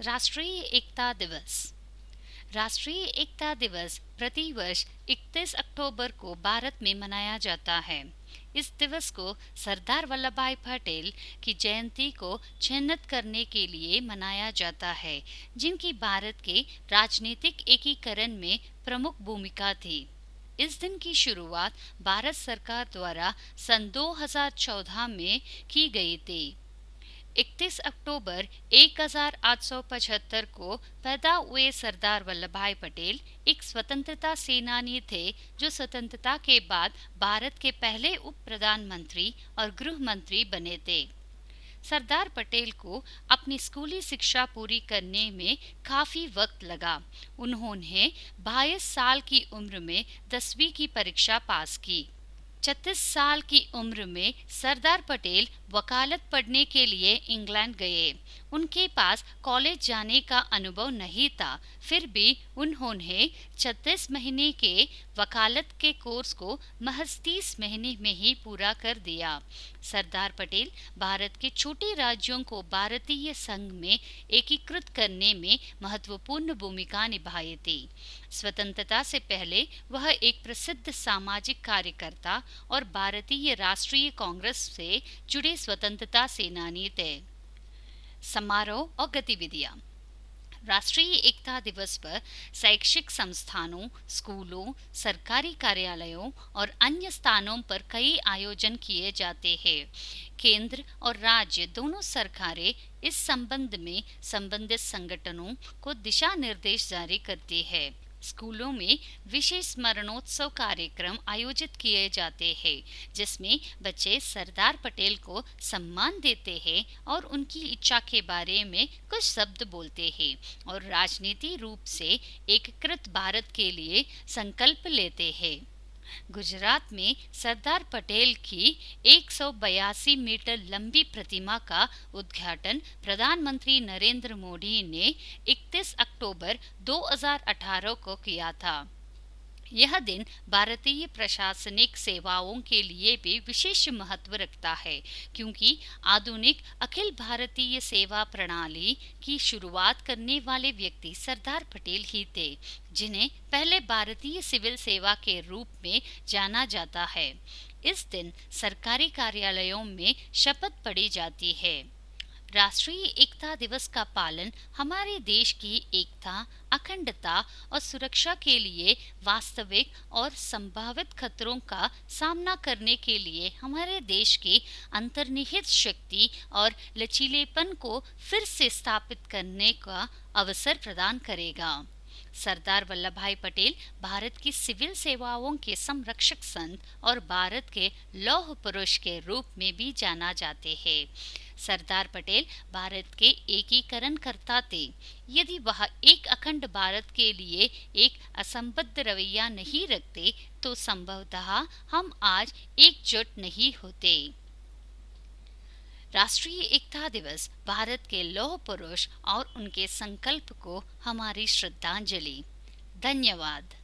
राष्ट्रीय एकता दिवस। राष्ट्रीय एकता दिवस प्रतिवर्ष 31 अक्टूबर को भारत में मनाया जाता है। इस दिवस को सरदार वल्लभ भाई पटेल की जयंती को चिन्हित करने के लिए मनाया जाता है, जिनकी भारत के राजनीतिक एकीकरण में प्रमुख भूमिका थी। इस दिन की शुरुआत भारत सरकार द्वारा सन 2014 में की गई थी। 31 अक्टूबर 1875 को पैदा हुए सरदार वल्लभ भाई पटेल एक स्वतंत्रता सेनानी थे, जो स्वतंत्रता के बाद भारत के पहले उप प्रधानमंत्री और गृह मंत्री बने थे। सरदार पटेल को अपनी स्कूली शिक्षा पूरी करने में काफी वक्त लगा। उन्होंने 22 साल की उम्र में 10वीं की परीक्षा पास की। 36 साल की उम्र में सरदार पटेल वकालत पढ़ने के लिए इंग्लैंड गए। उनके पास कॉलेज जाने का अनुभव नहीं था, फिर भी उन्होंने 36 महीने के वकालत के कोर्स को महज 30 महीने में ही पूरा कर दिया। सरदार पटेल भारत के छोटे राज्यों को भारतीय संघ में एकीकृत करने में महत्वपूर्ण भूमिका निभाई थी। स्वतंत्रता से पहले वह एक प्रसिद्ध सामाजिक कार्यकर्ता और भारतीय राष्ट्रीय कांग्रेस से जुड़े स्वतंत्रता सेनानी थे। समारोह और गतिविधियां। राष्ट्रीय एकता दिवस पर शैक्षिक संस्थानों, स्कूलों, सरकारी कार्यालयों और अन्य स्थानों पर कई आयोजन किए जाते हैं। केंद्र और राज्य दोनों सरकारें इस संबंध में संबंधित संगठनों को दिशा निर्देश जारी करती है। स्कूलों में विशेष स्मरणोत्सव कार्यक्रम आयोजित किए जाते हैं, जिसमें बच्चे सरदार पटेल को सम्मान देते हैं और उनकी इच्छा के बारे में कुछ शब्द बोलते हैं और राजनीतिक रूप से एकीकृत भारत के लिए संकल्प लेते हैं। गुजरात में सरदार पटेल की 182 मीटर लंबी प्रतिमा का उद्घाटन प्रधानमंत्री नरेंद्र मोदी ने 31 अक्टूबर 2018 को किया था। यह दिन भारतीय प्रशासनिक सेवाओं के लिए भी विशेष महत्व रखता है, क्योंकि आधुनिक अखिल भारतीय सेवा प्रणाली की शुरुआत करने वाले व्यक्ति सरदार पटेल ही थे, जिन्हें पहले भारतीय सिविल सेवा के रूप में जाना जाता है। इस दिन सरकारी कार्यालयों में शपथ पढ़ी जाती है। राष्ट्रीय एकता दिवस का पालन हमारे देश की एकता, अखंडता और सुरक्षा के लिए वास्तविक और संभावित खतरों का सामना करने के लिए हमारे देश की अंतर्निहित शक्ति और लचीलेपन को फिर से स्थापित करने का अवसर प्रदान करेगा। सरदार वल्लभ भाई पटेल भारत की सिविल सेवाओं के संरक्षक संत और भारत के लौह पुरुष के रूप में भी जाना जाते हैं। सरदार पटेल भारत के एकीकरण करता थे। यदि वह एक अखंड भारत के लिए एक असंबद्ध रवैया नहीं रखते, तो संभवतः हम आज एकजुट नहीं होते। राष्ट्रीय एकता दिवस भारत के लौह पुरुष और उनके संकल्प को हमारी श्रद्धांजलि। धन्यवाद।